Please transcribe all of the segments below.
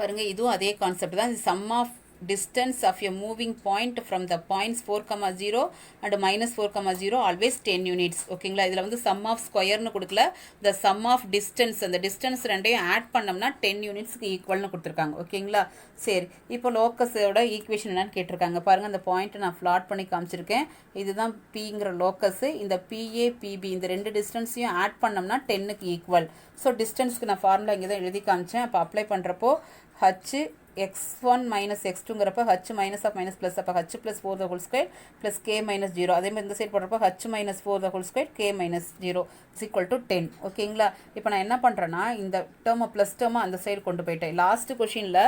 பாருங்க இதுவும் அதே கான்செப்ட் தான். Sum of distance of a moving point from the points 4,0 and minus 4,0 always 10 units. ஓகேங்களா, இதில் வந்து sum of squareனு கொடுக்கல, the sum of distance, அந்த distance ரெண்டையும் ஆட் பண்ணோம்னா 10 யூனிட்ஸ்க்கு ஈக்குவல்னு கொடுத்துருக்காங்க. ஓகேங்களா, சரி இப்போ லோக்கஸோட ஈக்குவேஷன் என்னன்னு கேட்டிருக்காங்க. பாருங்கள் அந்த பாயிண்ட்டை நான் ஃப்ளாட் பண்ணி காமிச்சிருக்கேன். இதுதான் பிங்கிற லோக்கஸு. இந்த பிஏ பிபி இந்த ரெண்டு டிஸ்டன்ஸையும் ஆட் பண்ணோம்னா 10க்கு ஈக்குவல். ஸோ டிஸ்டன்ஸ்க்கு நான் ஃபார்முலா இங்கே தான் எழுதி காமிச்சேன். அப்போ அப்ளை பண்ணுறப்போ H x1 minus x2ங்கிறப்ப h minus of minus plus அப்போ h plus 4 the whole square plus k minus 0. அதே மாதிரி இந்த சைட் போடுறப்போ h minus 4 the whole square k minus 0 is equal to 10. ஓகேங்களா, இப்போ நான் என்ன பண்ணுறேன்னா இந்த டேர்மை ப்ளஸ் டேர்மை அந்த சைடு கொண்டு போயிட்டேன். லாஸ்ட் கொஷினில்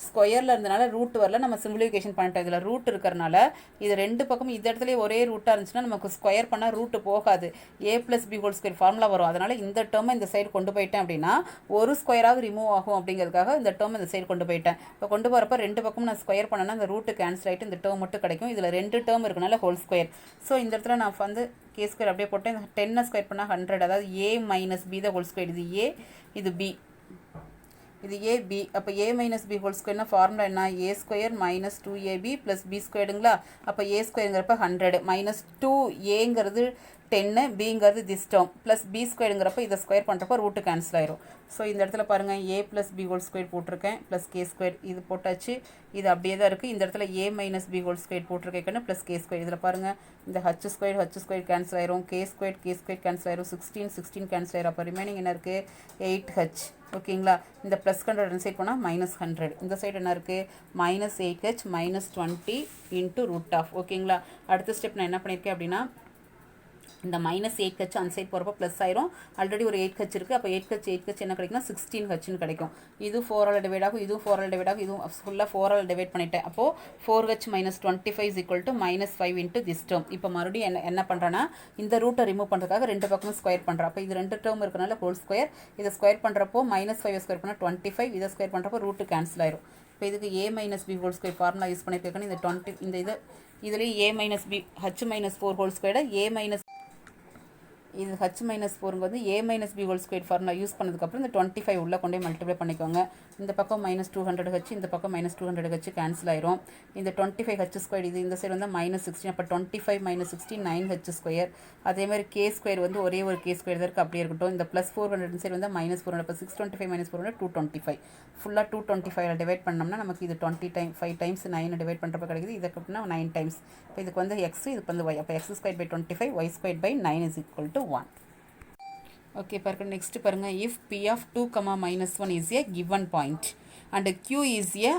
ஸ்கொயரில் இருந்தனால ரூட் வரல, நம்ம சிம்பிளிஃபிகேஷன் பண்ணிட்டோம். இதில் ரூட் இருக்கிறனால இது ரெண்டு பக்கமும் இந்த இடத்துல ஒரே ரூட்டாக இருந்துச்சுன்னா நமக்கு ஸ்கொயர் பண்ணால் ரூட்டு போகாது, a plus b whole square formula வரும். அதனால் இந்த டேர்மை இந்த சைடு கொண்டு போயிட்டேன் அப்படின்னா ஒரு ஸ்கொயராவது ரிமூவ் ஆகும் அப்படிங்கிறதுக்காக இந்த டேர்மை இந்த சைடு கொண்டு போயிட்டேன். இப்போ கொண்டு போகிறப்ப ரெண்டு பக்கம் நான் ஸ்கொயர் பண்ணேன்னா அந்த ரூட்டு கேன்சல் ஆகிட்டு இந்த டேர்ம் மட்டும் கிடைக்கும். இதில் ரெண்டு டேர்ம் இருக்கனால ஹோல் ஸ்கொயர். ஸோ இந்த இடத்துல நான் வந்து கே ஸ்கொயர் அப்படியே போட்டேன். 10 ஸ்கொயர் பண்ணால் 100, அதாவது A minus B the whole square. இது ஏ, இது பி, இது ஏ பி. அப்போ ஏ மைனஸ் பி ஹோல் ஸ்கொயர்னா ஃபார்முலா என்ன? A square minus 2ab plus B ஸ்கொயர்டுங்களா. அப்போ ஏ ஸ்கொயருங்கிறப்ப 100 மைனஸ் 2ஏங்கிறது 10, பிங்கிறது திஸ் டேர்ம் ப்ளஸ் பி ஸ்கொயருங்கிறப்ப இதை ஸ்கொயர் பண்ணுறப்போ ரூட்டு கேன்சல் ஆயிரும். ஸோ இந்த இடத்துல பாருங்கள் A plus B whole square போட்டிருக்கேன் ப்ளஸ் கே ஸ்கொயர் இது போட்டாச்சு. இது அப்படியே தான் இருக்குது. இந்த இடத்துல A minus B whole square போட்டிருக்கேன்னு ப்ளஸ் கே ஸ்கொயர். இதில் பாருங்கள் இந்த ஹச் ஸ்கொயர் கேன்சல் ஆயிரும், கே ஸ்கொயர் கேன்சல் ஆயிரும், 16 கேன்சல் ஆயிரும். அப்போ ரிமைனிங் என்ன இருக்குது? 8h. ஓகேங்களா, இந்த ப்ளஸ் 100 சைட் போனால் மைனஸ் 100. இந்த சைடு என்ன இருக்குது? Minus 8h minus 20 into root of. ஓகேங்களா, அடுத்த ஸ்டெப் நான் என்ன பண்ணியிருக்கேன் அப்படின்னா இந்த மைனஸ் 8h அந்த சைட் போகிறப்போ ப்ளஸ் ஆயிரும். ஆல்ரெடி ஒரு 8h இருக்குது. அப்போ 8h என்ன கிடைக்குன்னா 16hன்னு கிடைக்கும். இது 4ஆல் டிவைட் ஆகும், இதுவும் 4ஆல் டிவைட் ஆகும், இதுவும் ஃபுல்லாக 4ஆல் டிவைட் பண்ணிட்டேன். அப்போது 4h minus 25 is equal to minus 5 into this term. இப்போ மறுபடியும் என்ன பண்ணுறேன்னா இந்த ரூட்டை ரிமூவ் பண்ணுறதுக்காக ரெண்டு பக்கமும் ஸ்கொயர் பண்ணுறேன். அப்போ இது ரெண்டு டேர்ம் இருக்கனால ஹோல் ஸ்கொயர். இதை ஸ்கொயர் பண்ணுறப்போ மைனஸ் 5 ஸ்கொயர் பண்ணால் 25, இதை ஸ்கொயர் பண்ணுறப்போ ரூட்டு கேன்சல் ஆயிரும். இப்போ இதுக்கு A minus B whole square formula use பண்ணியிருக்கேன்னு இந்த 20 இந்த இதுலேயும் A minus B H minus 4 whole ஸ்கொயரை ஏ மைனஸ் இது ஹச் மைனஸ் 4 வந்து A minus B whole square formula use பண்ணதுக்கப்புறம் இந்த 25 உள்ளே கொண்டே மல்டிப்ளை பண்ணிக்கோங்க. இந்த பக்கம் மைனஸ் 200h, இந்த பக்கம் மைனஸ் 200h கேன்சல் ஆயிரும். இந்த 25h ஸ்கொயர் இது இந்த சைடு வந்து மைனஸ் 16. அப்போ 25 மைனஸ் 16 9h ஸ்கொயர். அதேமாதிரி கே ஸ்கொயர் வந்து ஒரே ஒரு கே ஸ்கொயர் தான் இருக்குது, அப்படியே இருக்கட்டும். இந்த ப்ளஸ் 400 சைடு வந்து மைனஸ் 400. அப்போ 625 மைனஸ் 400 225. ஃபுல்லாக 225 டிவைட் பண்ணோம்னா நமக்கு இது 5 டைம்ஸ் 9 டிவைட் பண்ணுறப்ப கிடைக்குது. இதுக்கு அப்படின்னா 9 டைம்ஸ். இப்போ இதுக்கு வந்து எக்ஸ், இதுக்கு வந்து ஒய். அப்போ x square by 25 y square by 9 is equal to 1. Okay பாருங்க, நெக்ஸ்ட் பாருங்க. If p of 2, -1 is a given point and q is a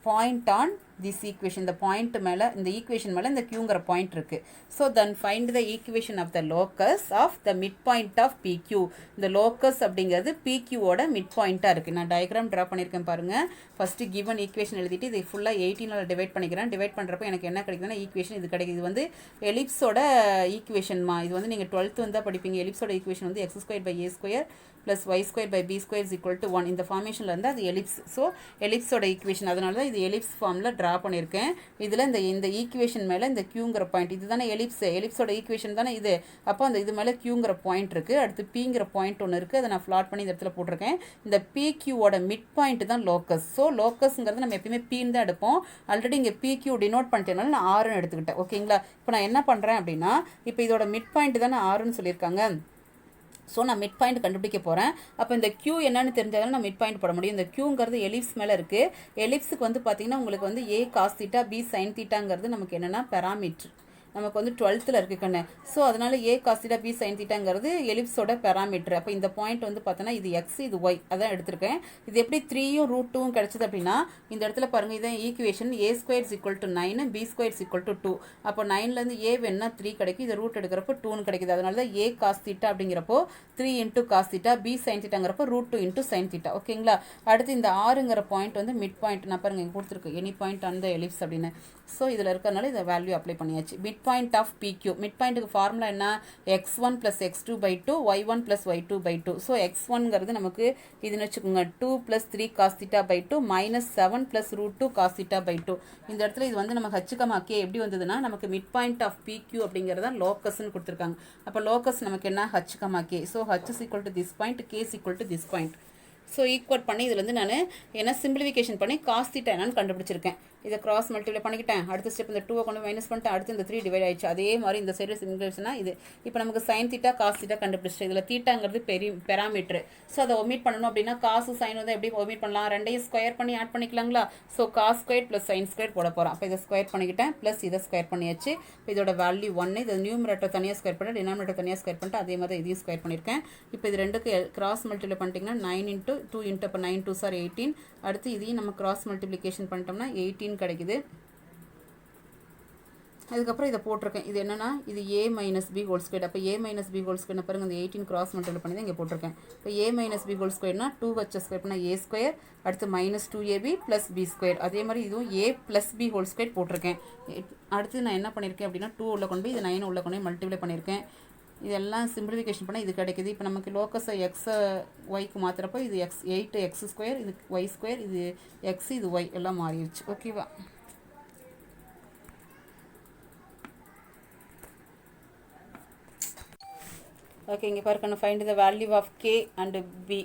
point on this equation. இந்த பாயிண்ட் மேலே இந்த ஈக்குவேஷன் மேலே இந்த க்யூங்கிற பாயிண்ட் இருக்குது. So then find the equation of the locus of the mid point of PQ. இந்த locus அப்படிங்கிறது PQவோட மிட் பாயிண்ட்டாக இருக்குது. நான் டயக்ராம் ட்ரா பண்ணியிருக்கேன் பாருங்கள். ஃபஸ்ட்டு கிவன் ஈக்குவேஷன் எழுதிட்டு இதை ஃபுல்லாக 18ஆல் டிவைட் பண்ணிக்கிறேன். டிவைட் பண்ணுறப்போ எனக்கு என்ன கிடைக்குதுன்னா ஈக்குவேஷன் இது கிடைக்குது. இது வந்து எலிப்ஸோட ஈக்குவேஷன்மா. இது வந்து நீங்கள் 12th வந்தால் படிப்பீங்க. எலிப்ஸோட ஈக்குவேஷன் வந்து x square by a square plus y square by b square is equal to 1. இந்த ஃபார்மேஷனில் இருந்தால் அது எலிப்ஸ். ஸோ எலிப்ஸோட ஈக்குவேஷன், அதனால தான் இது எலிப்ஸ் ஃபார்மில் ட்ரா பண்ணியிருக்கேன். இதில் இந்த ஈக்குவேஷன் மேலே இந்த க்யூங்கிற பாயிண்ட் இது தானே எலிப்ஸோட ஈக்குவேஷன் தானே இது. அப்போ அந்த இது மேலே க்யூங்கிற பாயிண்ட் இருக்குது. அடுத்து பிங்கிற பாயிண்ட் ஒன்று இருக்குது, அதை நான் ஃப்ளாட் பண்ணி இந்த இடத்துல போட்டிருக்கேன். இந்த PQவோட மிட் பாயிண்ட் தான் லோக்கஸ். ஸோ லோக்கஸ்ங்கிறது நம்ம எப்பயுமே பின்னு தான் எடுப்போம். ஆல்ரெடி இங்கே PQ டினோட் பண்ணிட்டனால நான் ஆறுன்னு எடுத்துக்கிட்டேன். ஓகேங்களா, இப்போ நான் என்ன பண்ணுறேன் அப்படின்னா இப்போ இதோட மிட் பாயிண்ட் தானே ஆறுன்னு சொல்லியிருக்காங்க. ஸோ நான் மிட் பாயிண்ட் கண்டுபிடிக்க போகிறேன். அப்போ இந்த க்யூ என்னன்னு தெரிஞ்சாலும் நான் மிட் பாயிண்ட் போட முடியும். இந்த க்யூங்கிறது எலிப்ஸ் மேலே இருக்குது. எலிப்ஸுக்கு வந்து பார்த்தீங்கன்னா உங்களுக்கு வந்து a cos θ b sin θங்கிறது நமக்கு என்னென்னா பெராமீட்ரு. நமக்கு வந்து 12th இருக்குது கண்ணு. ஸோ அதனால் a cos θ b sin θங்கிறது எலிப்ஸோட பெராமீட்டர். அப்போ இந்த பாயிண்ட் வந்து பார்த்தோன்னா இது எக்ஸ், இது ஒய், அதான் எடுத்திருக்கேன். இது எப்படி 3யும் √2 கிடச்சிது அப்படின்னா இந்த இடத்துல பாருங்கள், இதான் equation. a square is equal to 9, b square is equal to 2. அப்போ 9லேருந்து a வேணுன்னா 3 கிடைக்கும். இதை ரூட் எடுக்கிறப்போ 2ன்னு கிடைக்குது. அதனால தான் a cos θ அப்படிங்கிறப்போ 3 இன்ட்டு cos θ, b sin θங்கிறப்போ √2 இன்ட்டு sin θ. ஓகேங்களா, அடுத்து இந்த ஆறுங்கிற பாயிண்ட் வந்து மிட் பாயிண்ட். நான் பாருங்கள் இங்கே கொடுத்துருக்கு any point on the ellipse அப்படின்னு. ஸோ இதில் இருக்கிறனால இதை வேல்யூ அப்ளை பண்ணியாச்சு. Mid point of PQ. மிட் பாயிண்ட்டுக்கு ஃபார்முலா என்ன? x1 + x2/2 y1 + y2/2. So x1ங்கிறது நமக்கு இதுன்னு வச்சுக்கோங்க 2 + 3 cos θ/2 -7 + √2 cos θ/2. இந்த இடத்துல இது வந்து நமக்கு h, k எப்படி வந்ததுன்னா நமக்கு மிட் பாயிண்ட் ஆஃப் PQ அப்படிங்கிறத லோக்கஸ்ன்னு கொடுத்துருக்காங்க. அப்போ லோக்கஸ் நமக்கு என்ன? h, k. So h is equal to this point, k is equal to this point. So equal பண்ணி இதில் வந்து நான் என்ன சிம்பிளிஃபிகேஷன் பண்ணி காஸ் தீட்டா என்னன்னு கண்டுபிடிச்சிருக்கேன். இதை கிராஸ் மல்டிப்ளை பண்ணிக்கிட்டேன். அடுத்த ஸ்டெப் இந்த 2 கொண்டு மைனஸ் பண்ணிட்டேன். அடுத்து இந்த 3 டிவைட் ஆயிடுச்சு. அதே மாதிரி இந்த சைடு சிம்பிளிஃபிகேஷனா இது இப்போ நமக்கு சைன் தீட்டா காஸ் தீட்டா கண்டுபிடிச்சிட்டு இதில் தீட்டாங்கிறது பெராமீட்டர். ஸோ அதை ஒமிட் பண்ணணும் அப்படின்னா காசு சைன் வந்து எப்படி ஒமிட் பண்ணலாம், ரெண்டையும் ஸ்கொயர் பண்ணி ஆட் பண்ணிக்கலாங்களா. So cos square plus sine square போட போகிறோம். அப்போ இதை ஸ்கொயர் பண்ணிக்கிட்டேன் ப்ளஸ் இதை ஸ்கொயர் பண்ணியாச்சு. இப்போ இதோட வேல்யூ 1. இது நியூமரேட்டர் தனியாக ஸ்கொயர் பண்ணிட்டு டினாமினேட்டர் தனியாக ஸ்கொயர் பண்ணிட்டு அதே மாதிரி இதையும் ஸ்கொயர் பண்ணியிருக்கேன். இப்போ இது ரெண்டுக்கு கிராஸ் மல்டிப்ளை பண்ணிட்டீங்கன்னா 9 × 2 × அப்போ 9 2 சார் 18. அடுத்து இதையும் நம்ம கிராஸ் மல்டிப்ளிகேஷன் பண்ணிட்டோம்னா 18 கிடைக்குது. அதுக்கப்புறம் இதை போட்டிருக்கேன். இது என்னன்னா இது a minus B whole square. அப்போ a minus B whole square பாருங்க இந்த 18 கிராஸ் மல்டிப்ளை பண்ணி தான் இங்கே போட்டிருக்கேன். இப்போ a மைனஸ் பி ஹோல் ஸ்கொயர்னா 2 வச்ச ஸ்கொயர் பண்ணால் a ஸ்கொயர், அடுத்து minus 2ab plus b square. அதே மாதிரி இதுவும் a plus B whole square போட்டிருக்கேன். அடுத்து நான் என்ன பண்ணியிருக்கேன் அப்படின்னா 2 உள்ள கொண்டு போய் இது 9 உள்ள கொண்டு போய் மல்டிப்ளை பண்ணியிருக்கேன். இதெல்லாம் சிம்பிளிஃபிகேஷன் பண்ணால் இது கிடைக்குது. இப்போ நமக்கு லோக்கஸை எக்ஸை ஒய்க்கு மாற்றுறப்போ இது எக்ஸ் 8x ஸ்கொயர், இது ஒய் ஸ்கொயர், இது எக்ஸ், இது ஒய் எல்லாம் மாறிடுச்சு. ஓகேவா. ஓகே, இங்கே பாருங்க find the value of k and b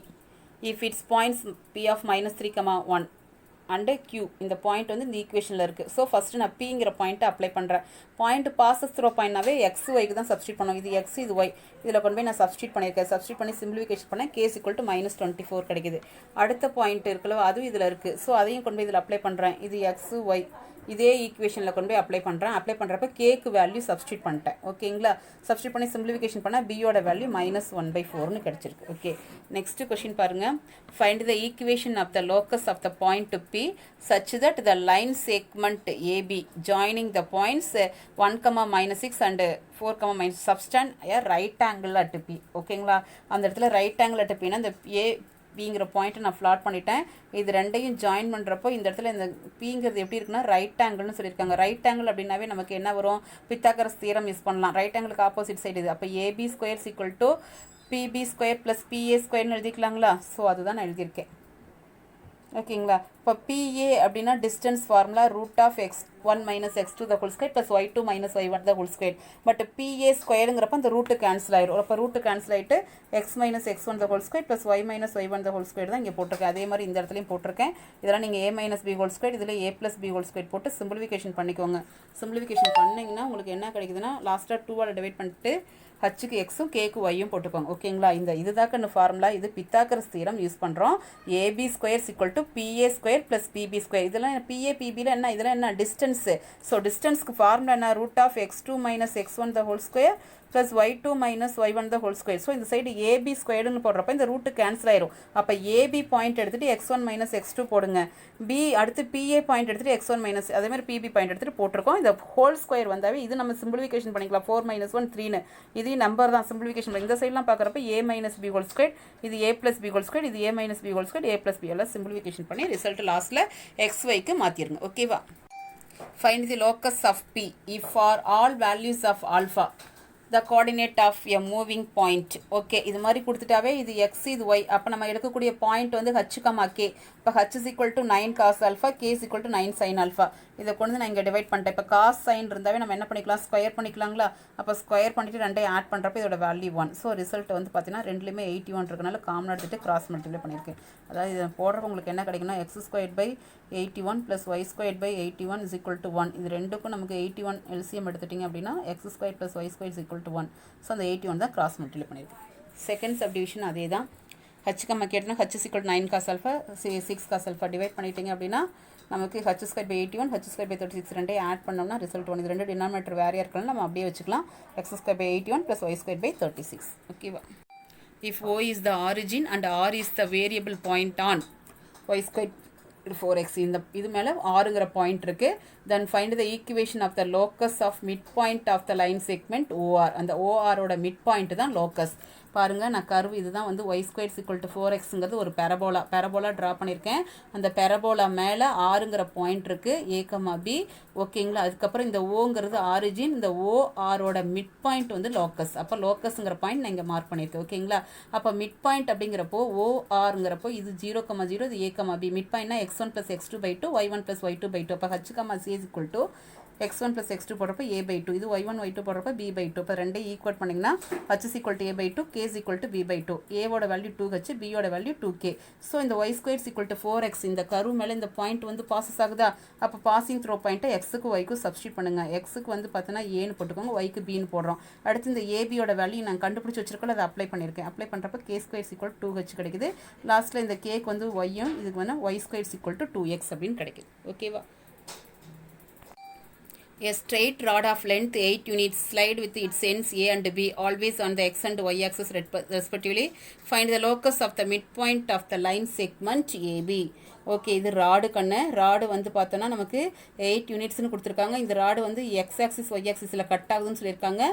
if it's points p of -3, 1 and q. இந்த பாயிண்ட் வந்து இந்த ஈக்குவேஷனில் இருக்குது. ஸோ ஃபஸ்ட்டு நான் பிங்கிற பாயிண்ட்டை அப்ளை பண்ணுறேன். பாயிண்ட் பாசஸ் த்ரோ பாயிண்ட்னாவே எக்ஸ் ஒய்க்கு தான் சப்ஸ்டியூட் பண்ணுவோம். இது எக்ஸ், இது ஒய். இதில் கொண்டு போய் நான் சப்ஸ்டியூட் பண்ணியிருக்கேன். சப்ஸ்டியூட் பண்ணி சிம்பிளிஃபிகேஷன் பண்ணேன். k = -24 கிடைக்குது. அடுத்த பாயிண்ட் இருக்குல்ல அதுவும் இதில் இருக்குது. ஸோ அதையும் கொண்டு போய் இதில் அப்ளை பண்ணுறேன். இது எக்ஸ் ஒய் இதே ஈக்குவேஷனில் கொண்டு போய் அப்ளை பண்ணுறேன். அப்ளை பண்ணுறப்ப கேக்கு வேல்யூ சப்ஸ்டியூட் பண்ணிட்டேன். ஓகேங்களா. சப்ஸ்டியூட் பண்ணி சிம்பிளிஃபிகேஷன் பண்ணால் பியோட வேல்யூ -1/4ன்னு கிடச்சிருக்கு. ஓகே, நெக்ஸ்ட் கொஷின் பாருங்கள். Find the equation of the locus of the point P such that the line segment AB joining the points 1, -6 and 4, subtend a right angle at P. ஓகேங்களா. அந்த இடத்துல right angle at Pனா இந்த A பிங்கிற பாயிண்ட்டை நான் flat பண்ணிட்டேன். இது ரெண்டையும் ஜாயின் பண்ணுறப்போ இந்த இடத்துல இந்த பிங்கிறது எப்படி இருக்குன்னா ரைட் ஆங்கிள்னு சொல்லியிருக்காங்க. ரைட் ஆங்கிள் அப்படின்னாவே நமக்கு என்ன வரும், பித்தாகரஸ் தியரம் யூஸ் பண்ணலாம். ரைட் ஆங்கிளுக்கு ஆப்போசிட் சைடு இது. அப்போ AB square = PB square plus PA ஸ்கொயர்னு எழுதிக்கலாங்களா. ஸோ அதுதான் நான் எழுதியிருக்கேன். ஓகேங்களா. இப்போ PA அப்படின்னா distance formula √(x1 - x2) + y2 - y1 but PA ஸ்கொயருங்கிறப்ப அந்த ரூட்டு கேன்சல் ஆயிரும். அப்போ ரூட்டு கேன்சல் ஆகிட்டு x - x1 + y - y1 தான் இங்கே போட்டிருக்கேன். அதே மாதிரி இந்த இடத்துலையும் போட்டிருக்கேன். இதெல்லாம் நீங்கள் a - b2 இதில் a + b2 போட்டு சிம்பிளிஃபிகேஷன் பண்ணிக்கோங்க. சிம்பிளிஃபிகேஷன் பண்ணிங்கன்னா உங்களுக்கு என்ன கிடைக்குதுன்னா லாஸ்ட்டாக 2ஆல் டிவைட் பண்ணிட்டு ஹச்சுக்கு எக்ஸும் கேக்கு ஒய்யும் போட்டுக்கோங்க. ஓகேங்களா. இந்த இதுதாக்கன்னு ஃபார்முலா. இது பித்தாகரஸ் தியரம் யூஸ் பண்ணுறோம். AB square = PA square plus PB square. இதெல்லாம் PA PBயில் என்ன, இதெல்லாம் என்ன டிஸ்டன்ஸு. ஸோ டிஸ்டன்ஸ்க்கு ஃபார்முலா என்ன, √(x2 - x1) plus y2 - y1 so இந்த சைடு AB ஸ்கொயர்டுன்னு போடுறப்ப இந்த ரூட்டு கேன்சல் ஆயிரும். அப்போ AB பாயிண்ட் எடுத்துகிட்டு x1 - x2 போடுங்க. அடுத்து PA பாயிண்ட் எடுத்துகிட்டு x1 - அதே மாதிரி PB பாயிண்ட் எடுத்துகிட்டு போட்டிருக்கோம். இந்த ஹோல் ஸ்கொயர் வந்தாவே இது நம்ம சிம்பிளிஃபிகேஷன் பண்ணிக்கலாம். 4 - 1 3ன்னு இது நம்பர் தான் சிம்பிளிஃபிகேஷன். இந்த சைட்லாம் பார்க்குறப்ப a - b2 இது a + b2 இது a - b2 a + b எல்லாம் சிம்பிளிஃபிகேஷன் பண்ணி ரிசல்ட் லாஸ்ட்டில் xyக்கு மாற்றிடுங்க. ஓகேவா. Find the locus of P if for all values of alpha the coordinate of a moving point. Okay, இது மாதிரி கொடுத்துட்டாவே இது x இது y. அப்போ நம்ம எடுக்கக்கூடிய பாயிண்ட் வந்து h, k. இப்போ h = 9 cos alpha, k = 9 sin alpha. இதை கொண்டு நான் இங்கே டிவைட் பண்ணிட்டேன். இப்போ காஸ் சைன் இருந்தாவே நம்ம என்ன பண்ணிக்கலாம், ஸ்கொயர் பண்ணிக்கலாங்களா. அப்போ ஸ்கொயர் பண்ணிவிட்டு ரெண்டையும் ஆட் பண்ணுறப்ப இதோட வேல்யூ 1. ஸோ ரிசல்ட் வந்து பார்த்தீங்கன்னா ரெண்டுலேயுமே 81 இருக்கனால காமன் எடுத்துகிட்டு கிராஸ் மல்டிப்ளை பண்ணியிருக்கேன். அதாவது இதை போடுறப்ப உங்களுக்கு என்ன கிடைக்குன்னா x² / 81 + y² / 81 = 1. இது ரெண்டுக்கும் நமக்கு 81 LCM எடுத்துட்டிங்க அப்படின்னா x² + y² = 1. ஸோ அந்த 81 தான் கிராஸ் மல்டிப்ளை பண்ணியிருக்கேன். செகண்ட் சப்டிவிஷன் அதே தான். h கேட்டோன்னா h = 9 cos alpha 6 cos alpha divide பண்ணிட்டீங்க அப்படின்னா நமக்கு h² / 81 h² / 36 ரெண்டையும் ஆட் பண்ணோம்னா ரிசல்ட் 1. இது ரெண்டு டினாமினேட்டர் வேறையாக இருக்கலாம், நம்ம அப்படியே வச்சுக்கலாம். x² / 81 + y² / 36. ஓகேவா. If O is the origin and R is the variable point on y² 4x இது மேலே ஆறுங்கிற பாயிண்ட் இருக்குது. Then find the equation of the locus of mid point of the line segment OR. அந்த ORோட mid point தான் locus. பாருங்கள், நான் curve இதுதான் வந்து y² = 4xங்கிறது ஒரு பெரபோலா ட்ரா பண்ணியிருக்கேன். அந்த பெரபோலா மேலே ஆறுங்கிற பாயிண்ட் இருக்குது a, b. ஓகேங்களா. அதுக்கப்புறம் இந்த ஓங்கிறது ஆரிஜின், இந்த ORோட மிட் பாயிண்ட் வந்து லோக்கஸ். அப்போ லோக்கஸ்ங்கிற பாயிண்ட் நான் இங்கே மார்க் பண்ணியிருக்கேன். ஓகேங்களா. அப்போ மிட் பாயிண்ட் அப்படிங்கிறப்போ ORங்கிறப்போ இது 0, 0 இது a, b. Mid பாயிண்ட்னா x1 + x2/2 y1 + y2/2. அப்போ h, c = x1 plus x2 போடுறப்ப a பை 2, இது y1 y2 போடுறப்ப b பை 2. இப்போ ரெண்டே ஈக்குவேட் பண்ணிங்கன்னா h is equal to a by 2, k is equal to b by 2. a ஓட value 2h, b ஓட value 2k. So இந்த y square is equal to 4x. இந்த கரு மேலே இந்த பாயிண்ட் வந்து பாசஸ் ஆகுதா, அப்போ பாசிங் த்ரோ பாயிண்ட்டை எக்ஸுக்கு ஒய்க்கு சப்ஸ்டியூட் பண்ணுங்க. எக்ஸுக்கு வந்து பார்த்தீங்கன்னா ஏன்னு போட்டுக்கோங்க, ஒய்க்கு பின்னு போடுறோம். அடுத்து இந்த ஏபியோட வேல்யூ நான் கண்டுபிடிச்சி வச்சிருக்கோம், அதை அப்ளை பண்ணியிருக்கேன். அப்ளை பண்ணுறப்ப K square is equal to 2h கிடைக்குது. லாஸ்ட்டில் இந்த கேக்கு வந்து ஒய்யும், இதுக்கு வந்து y square is equal to 2x அப்படின்னு கிடைக்குது. ஓகேவா? A straight rod of length 8 units slide with its ends A and B always on the x and y axis respectively. Find the locus of the midpoint of the line segment AB. Okay, இது rod கண்ணு. Rod வந்து பார்த்தோன்னா நமக்கு 8 யூனிட்ஸ்னு கொடுத்துருக்காங்க. இந்த rod வந்து X axis Y ஆக்சிஸில் cut ஆகுதுன்னு சொல்லியிருக்காங்க.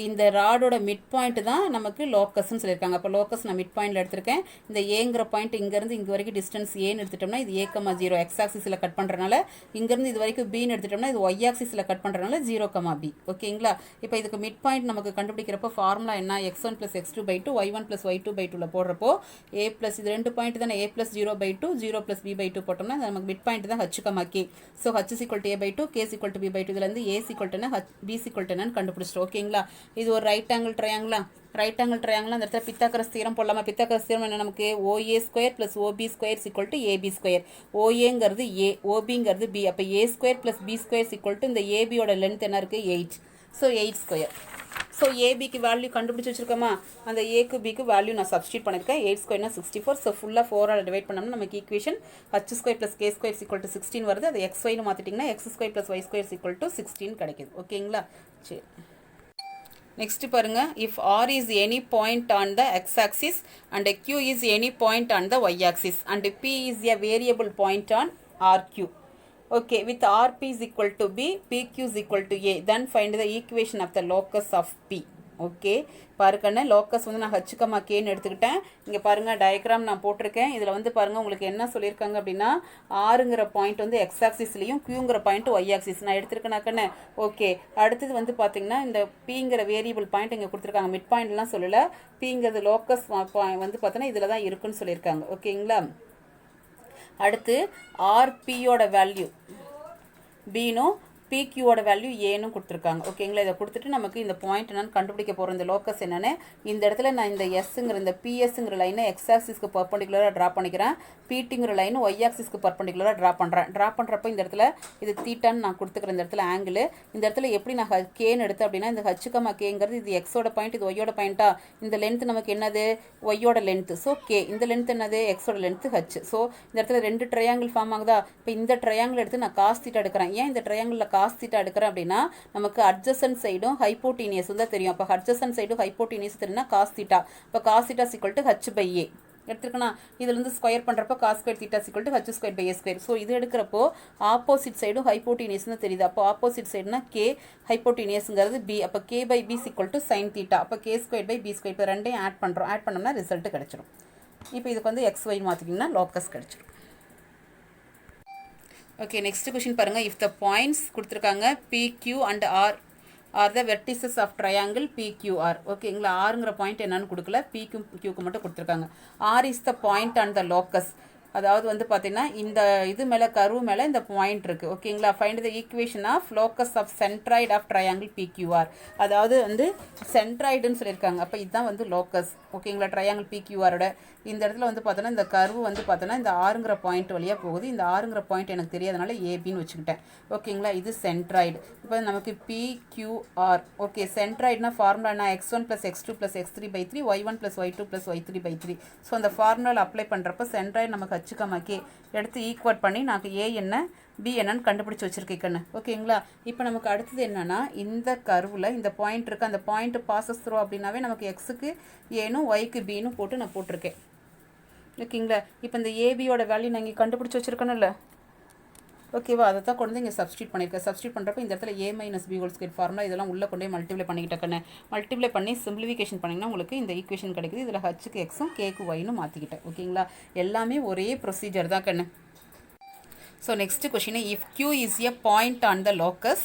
இந்த ராடோட மிட் பாயிண்ட் தான் நமக்கு லோக்கஸ்ன்னு சொல்லியிருக்காங்க. அப்போ லோக்கஸ் நான் மிட் பாயிண்டில் எடுத்திருக்கேன். இந்த ஏங்கிற பாயிண்ட் இங்கேருந்து இங்கே வரைக்கும் டிஸ்டன்ஸ் ஏன்னு எடுத்துட்டோம்னா இது A,0 எக்ஸ் ஆக்சிஸில் கட் பண்ணுறதுனால, இங்கேருந்து இது வரைக்கும் பின்னு எடுத்துட்டோம்னா இது ஒய் ஆக்சிஸில் கட் பண்ணுறதுனால 0,b. ஓகேங்களா? இப்போ இதுக்கு மிட் பாயிண்ட் நமக்கு கண்டுபிடிக்கிறப்போ ஃபார்முலா என்ன, x1 + x2 by 2, y1 + y2 by 2ல போடுறப்போ a + இது ரெண்டு பாயிண்ட் தானே, a + 0/2, 0 + b/2 போட்டோம்னா நமக்கு மிட் பாயிண்ட் தான் h,k. So h is equal to a/2, k is equal to b/2. இதுலேருந்து a is equal to என்ன, b is equal to என்னன்னு கண்டுபிடிச்சிட்டோம். ஓகேங்களா? இது ஒரு ரைட் ஆங்கிள் ட்ரையாங்கிளா? ரைட் ஆங்கிள் ட்ரையாங்கிள் அந்த இடத்துல பித்தாகரஸ் தியரம் போடலாமா? பித்தாகரஸ் தியரம் என்ன, நமக்கு OA² + OB² is equal to AB². OAங்கிறது a, OBங்கிறது b. அப்போ a² + b² is equal to இந்த ABயோட லென்த் என்ன இருக்குது, 8. ஸோ 8². ஸோ ஏபிக்கு வேல்யூ கண்டுபிடிச்சி வச்சிருக்கோமா, அந்த ஏக்கு பிக்கு வேல்யூ நான் சப்ஸ்டியூட் பண்ணியிருக்கேன். 8² 64. ஸோ ஃபுல்லாக 4ஆல் டிவைட் பண்ணோம்னா நமக்கு equation h² + k² is equal to 16 வருது. அது xyன்னு மாற்றிட்டிங்கன்னா x² + y² is equal to 16 கிடைக்குது. ஓகேங்களா? சரி, நெக்ஸ்ட் பாருங்க. If r is any point on the x-axis and q is any point on the y-axis and p is a variable point on rq. Okay, with rp is equal to b, pq is equal to a, then find the equation of the locus of p. Okay, பாருக்கண்ணே, locus வந்து நான் h,k எடுத்துக்கிட்டேன். இங்கே பாருங்கள், diagram நான் போட்டிருக்கேன். இதில் வந்து பாருங்கள் உங்களுக்கு என்ன சொல்லியிருக்காங்க அப்படின்னா, ஆறுங்கிற பாயிண்ட் வந்து எக்ஸ் ஆக்சிஸ்லையும் க்யூங்கிற பாயிண்ட் ஒய் ஆக்சிஸ் நான் எடுத்துருக்கேனாக்கண்ணே. ஓகே, அடுத்தது வந்து பார்த்தீங்கன்னா இந்த பிங்கிற வேரியபிள் பாயிண்ட் இங்கே கொடுத்துருக்காங்க. மிட் பாயிண்ட்லாம் சொல்லலை, பிங்கிறது லோக்கஸ் வந்து பார்த்தோன்னா இதில் தான் இருக்குன்னு சொல்லியிருக்காங்க. ஓகேங்களா? அடுத்து ஆர்பியோட வேல்யூ பீனும் பிக்யூவோட வேல்யூ ஏன்னு கொடுத்துருக்காங்க. ஓகேங்களா? இதை கொடுத்துட்டு நமக்கு இந்த பாயிண்ட் என்னன்னு கண்டுபிடிக்க போகிற இந்த லோக்கஸ் என்னென்னு, இந்த இடத்துல நான் இந்த எஸ்ங்கிற இந்த பிஎஸ்ங்கிற லைனை எக்ஸ் ஆக்சிஸ்க்கு பர்பண்டிகுலராக ட்ரா பண்ணிக்கிறேன். பிடிங்கிற லைன் ஒய் ஆக்சிஸ்க்கு பர்பண்டிகுலராக ட்ரா பண்ணுறேன். ட்ரா பண்ணுறப்ப இந்த இடத்துல இது தீட்டான்னு நான் கொடுத்துக்கிறேன். இந்த இடத்துல ஆங்கிள், இந்த இடத்துல எப்படி நான் கேன்னு எடுத்தேன் அப்படின்னா, இந்த h,kங்கிறது இது எக்ஸோட பாயிண்ட், இது ஒய்யோட பாயிண்ட்டா. இந்த லென்த் நமக்கு என்னது, ஒய்யோட லென்த். ஸோ கே, இந்த லென்த் என்னது, எக்ஸோட லென்த் h. ஸோ இந்த இடத்துல ரெண்டு ட்ரையாங்கிள் ஃபார்ம் ஆகுதா. இப்போ இந்த ட்ரையாங்கிள் எடுத்து நான் காஸ் தீட்டா எடுக்கிறேன். ஏன் இந்த ட்ரையாங்கிளில் காஸ் தீட்டா எடுக்கிறேன் அப்படின்னா, நமக்கு அட்ஜசன்ட் சைடும் ஹைப்போட்டீனியஸ் தான் தெரியும். அப்போ அட்ஜசன்ட் சைடும் ஹைப்போட்டீனியஸ் தெரியும்னா காஸ் தீட்டா. இப்போ காஸ் தீட்டா = h/a எடுத்துருக்கேன்னா, இதுலேருந்து ஸ்கொயர் பண்ணுறப்போ cos square theta = h²/a². So இது எடுக்கிறப்போ ஆப்போசிட் சைடும் ஹைப்போட்டீனியஸ்னு தெரியுது. அப்போ ஆப்போசிட் சைடுனா கே, ஹைப்போட்டீனியஸ்ங்கிறது b. அப்போ k/b = sin தீட்டா. அப்போ k²/b². இப்போ ரெண்டையும் ஆட் பண்ணுறோம். ஆட் பண்ணோம்னா ரிசல்ட் கிடச்சிடும். இப்போ இதுக்கு வந்து xy மாற்றிக்கிங்கன்னா லோக்கஸ் கிடச்சிடும். ஓகே, நெக்ஸ்ட் கொஷின் பாருங்கள். இஃப் த பாயிண்ட்ஸ் கொடுத்துருக்காங்க PQ and R are the vertices of triangle PQR. ஓகேங்களா? ஆறுங்கிற பாயிண்ட் என்னன்னு கொடுக்கல, பிக்கும் கியூக்கு மட்டும் கொடுத்துருக்காங்க. R is the point and the locus. அதாவது வந்து பார்த்தீங்கன்னா இந்த இது மேலே கர்வ் மேலே இந்த பாயிண்ட் இருக்குது. ஓகேங்களா? Find the equation of locus of centroid of triangle PQR. அதாவது வந்து சென்ட்ராய்டுன்னு சொல்லியிருக்காங்க. அப்போ இதுதான் வந்து லோக்கஸ். ஓகேங்களா? ட்ரையாங்கிள் PQRோட இந்த இடத்துல வந்து பார்த்தோன்னா இந்த கர்வ் வந்து பார்த்தோன்னா இந்த ஆறுங்கிற பாயிண்ட் வழியாக போகுது. இந்த ஆறுங்கிற பாயிண்ட் எனக்கு தெரியாதனால ஏபின்னு வச்சுக்கிட்டேன். ஓகேங்களா? இது சென்ட்ராய்டு. இப்போ நமக்கு PQR. ஓகே, சென்ட்ராய்டுனா ஃபார்முலா என்ன, x1 + x2 + x3/3, y1 + y2 + y3/3. So அந்த ஃபார்முலாவில் அப்ளை பண்ணுறப்ப சென்ட்ராய்டு நமக்கு h,k எடுத்து ஈக்குவேட் பண்ணி நான் ஏ என்ன பி என்னன்னு கண்டுபிடிச்சி வச்சுருக்கேன். ஓகேங்களா? இப்போ நமக்கு அடுத்தது என்னென்னா, இந்த கர்வில் இந்த பாயிண்ட் இருக்குது, அந்த பாயிண்ட் பாசஸ் த்ரோ அப்படின்னாவே நமக்கு எக்ஸுக்கு ஏனும் ஒய்க்கு பின்னு போட்டு நான் போட்டிருக்கேன். ஓகேங்களா? இப்போ இந்த ஏபியோட வேல்யூ நான் இங்கே கண்டுபிடிச்சி வச்சுருக்கேன்ல. ஓகேவா? அதை தான் கொண்டு வந்து இங்கே சப்ஸ்டியூட் பண்ணியிருக்கேன். சப்ஸ்டியூட் பண்ணுறப்ப இந்த இடத்துல a - b² ஃபார்முலா இதெல்லாம் உள்ளே கொண்டு போய் மல்டிப்ளை பண்ணிக்கிட்டேன். மல்டிப்ளை பண்ணி சிம்பிளிஃபிகேஷன் பண்ணிங்கன்னா உங்களுக்கு இந்த ஈக்குவேஷன் கிடைக்குது. இதில் ஹச்சுக்கு எக்ஸும் கேக்கு ஒய்னு மாற்றிக்கிட்டேன். ஓகேங்களா? எல்லாமே ஒரே ப்ரொசீஜர் தான் கண்ணு. So next question, if q is a point on the locus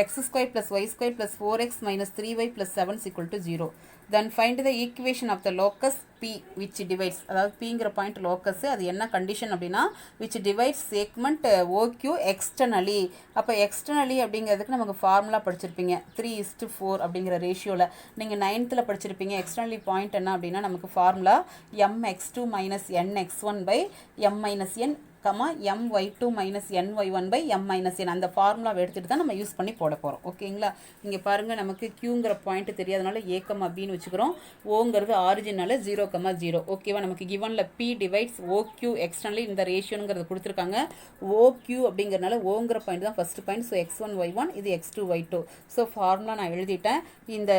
x² + y² + 4x - 3y + 7 = 0. Then find the equation of the locus P which divides, அதாவது பிங்கிற பாயிண்ட் லோக்கஸ், அது என்ன கண்டிஷன் அப்படின்னா which divides segment OQ externally. அப்போ externally அப்படிங்கிறதுக்கு நமக்கு formula படிச்சிருப்பீங்க 3:4 அப்படிங்கிற ரேஷியோவில். நீங்கள் 9th படிச்சிருப்பீங்க. எக்ஸ்டர்னலி பாயிண்ட் என்ன அப்படின்னா நமக்கு formula mx2 minus nx1 by m minus n my2 minus ny1 by m minus n. அந்த ஃபார்முலாவை எடுத்துகிட்டு தான் நம்ம யூஸ் பண்ணி போட போகிறோம். ஓகேங்களா? இங்கே பாருங்கள், நமக்கு க்யூங்கிற பாயிண்ட் தெரியாதனால a, bன்னு வச்சுக்கிறோம். ஓங்கிறது ஆரிஜினால 0,0. ஓகேவா? நமக்கு கிவனில் p டிவைட்ஸ் OQ எக்ஸ்டர்னலி இந்த ரேஷியோங்கிறது கொடுத்துருக்காங்க. OQ அப்படிங்கிறனால ஓங்கிற பாயிண்ட் தான் first point. So x1 y1, இது x2 y2. ஸோ ஃபார்முலா நான் எழுதிட்டேன். இந்த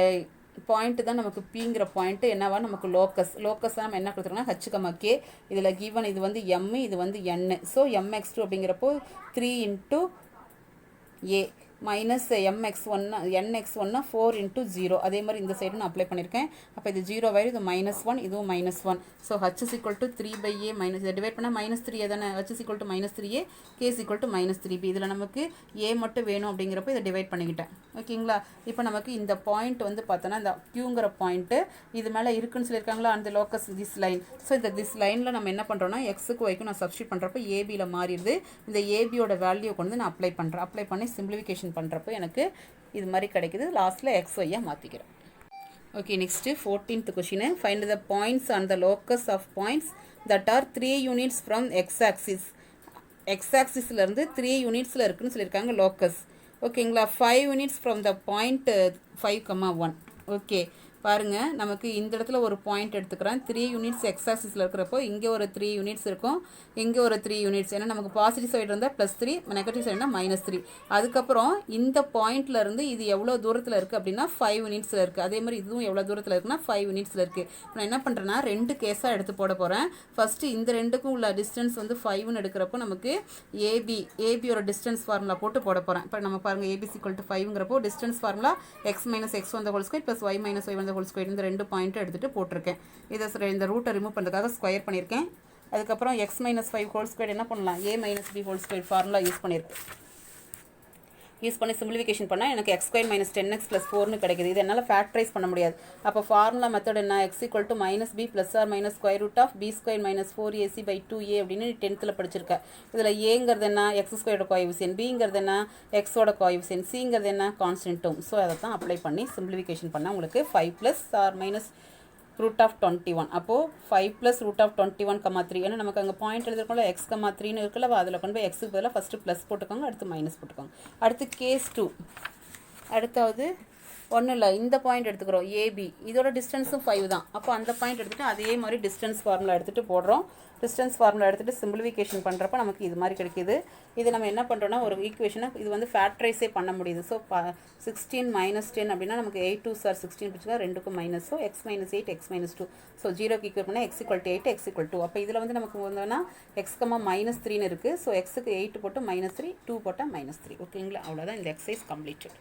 பாயிண்ட் தான் நமக்கு பிங்கிற பாயிண்ட் என்னவா நமக்கு லோக்கஸ். லோக்கஸ் நம்ம என்ன கொடுத்துருக்கோம்னா h, இதில் கிவன் இது வந்து m, இது வந்து n. ஸோ mx2 அப்படிங்கிறப்போ 3 into a minus nx1 4 into 0. அதே மாதிரி இந்த சைடு நான் அப்ளை பண்ணியிருக்கேன். அப்போ இது 0 ஆயிடும், இது -1, இதுவும் -1. So h is equal to 3/a minus, இதை டிவைட் பண்ணால் -3a தானே. h is equal to -3a, k is equal to -3b. இதில் நமக்கு a மட்டும் வேணும் அப்படிங்கிறப்போ இதை டிவைட் பண்ணிக்கிட்டேன். ஓகேங்களா? இப்போ நமக்கு இந்த பாயிண்ட் வந்து பார்த்தோன்னா இந்த க்யூங்கிற பாயிண்ட்டு இது மேலே இருக்குன்னு சொல்லியிருக்காங்களா, அந்த லோக்கஸ் திஸ் லைன். ஸோ இந்த திஸ் லைனில் நம்ம என்ன பண்ணுறோன்னா எக்ஸுக்கு ஒய்க்கும் நான் சப்ஸ்டியூட் பண்ணுறப்போ ஏபியில் மாறிடுது. இந்த ஏபியோட வேல்யூ கொண்டு நான் அப்ளை பண்ணுறேன். அப்ளை பண்ணி சிம்பிளிஃபிகேஷன் பண்ணுறப்போ எனக்கு இது மாதிரி கிடைக்குது. லாஸ்ட்டில் XYயாக மாற்றிக்கிறேன். Okay, next 14th question. Find the points and the locus of points that are 3 units from x axis. எக்ஸாக்சிஸ்லேருந்து 3 unitsல இருக்குன்னு சொல்லியிருக்காங்க லோக்கஸ். ஓகேங்களா? 5 units from the point 5,1. Okay, பாருங்கள், நமக்கு இந்த இடத்துல ஒரு பாயிண்ட் எடுத்துக்கிறேன். 3 units எக்ஸாக்சிஸில் இருக்கிறப்போ இங்கே ஒரு 3 units இருக்கும், இங்கே ஒரு 3 units. ஏன்னா நமக்கு பாசிட்டிவ் சைடு இருந்தால் +3, நெகட்டிவ் சைடுனா -3. அதுக்கப்புறம் இந்த பாயிண்ட்ல இருந்து இது எவ்வளோ தூரத்தில் இருக்குது அப்படின்னா 5 unitsல இருக்குது. அதே மாதிரி இதுவும் எவ்வளோ தூரத்தில் இருக்குன்னா 5 unitsல இருக்குது. நான் என்ன பண்ணுறேன்னா 2 கேஸாக எடுத்து போட போகிறேன். ஃபஸ்ட்டு இந்த ரெண்டுக்கும் உள்ள டிஸ்டன்ஸ் வந்து 5ன்னு எடுக்கிறப்போ நமக்கு ஏபியோட டிஸ்டன்ஸ் ஃபார்முலா போட்டு போட போகிறேன். இப்போ நம்ம பாருங்கள், AB = 5ங்கிறப்போ distance formula x - x1 2 + y - y1 whole square. இந்த 2 பாயிண்ட் எடுத்துகிட்டு போட்டிருக்கேன். இதை இந்த ரூட்டை ரிமூவ் பண்ணுறதுக்காக ஸ்கொயர் பண்ணியிருக்கேன். அதுக்கப்புறம் x - 5 ஹோல் ஸ்கொயர் என்ன பண்ணலாம், a - b whole square formula use பண்ணியிருக்கேன். யூஸ் பண்ணி சிம்பிளிஃபிகேஷன் பண்ணால் எனக்கு x² - 10x + 4ன்னு கிடைக்குது. இது என்னால் ஃபேக்டரைஸ் பண்ண முடியாது. அப்போ ஃபார்முலா மெத்தட் என்ன, x = -b + or - b² - 4ac/2a அப்படின்னு 10th படிச்சிருக்கேன். இதில் ஏங்கிறது என்ன, x² கோஎஃபிஷியன்ட், பிங்கிறது என்ன, xோட கோஎஃபிஷியன்ட், சிங்கிறது என்ன, கான்ஸ்டன்ட் டேர்ம். ஸோ அதை தான் அப்ளை பண்ணி சிம்பிளிஃபிகேஷன் பண்ணால் உங்களுக்கு 5 + or - √21. அப்போது 5 + √21,3. ஏன்னா நமக்கு அங்கே பாயிண்ட் எழுதிருக்கோம்ல x, 3ன்னு இருக்குல்ல, அதில் கொண்டு போய் எக்ஸுக்கு பதிலாக ஃபஸ்ட்டு ப்ளஸ் போட்டுக்கோங்க, அடுத்து மைனஸ் போட்டுக்கோங்க. அடுத்து கேஸ் 2. அடுத்தாவது ஒன்றும் இல்லை, இந்த பாயிண்ட் எடுத்துக்கிறோம் ஏபி, இதோட டிஸ்டன்ஸும் 5 தான். அப்போ அந்த பாயிண்ட் எடுத்துகிட்டு அதே மாதிரி டிஸ்டன்ஸ் ஃபார்முலா எடுத்துகிட்டு போடுறோம். டிஸ்டன்ஸ் ஃபார்முலா எடுத்துகிட்டு சிம்பிளிஃபிகேஷன் பண்ணுறப்ப நமக்கு இது மாதிரி கிடைக்கிது. இது நம்ம என்ன பண்ணுறோன்னா ஒரு ஈக்குவேஷனை இது வந்து ஃபேக்டரைஸே பண்ண முடியுது. ஸோ 16 - 10 அப்படின்னா நமக்கு 8 2 - 16 பிடிச்சா 2க்கும் minus. So x - 8 x - 2. So 0க்கு ஈக்குவேட் பண்ணால் x = 8 x = 2. அப்போ இதில் வந்து நமக்கு வந்தோன்னா x, -3ன்னு இருக்குது. ஸோ xக்கு 8 போட்டு -3, 2 போட்டால் -3. ஓகேங்களா? அவ்வளோதான், இந்த எக்ஸசைஸ் கம்ப்ளீட்டட்.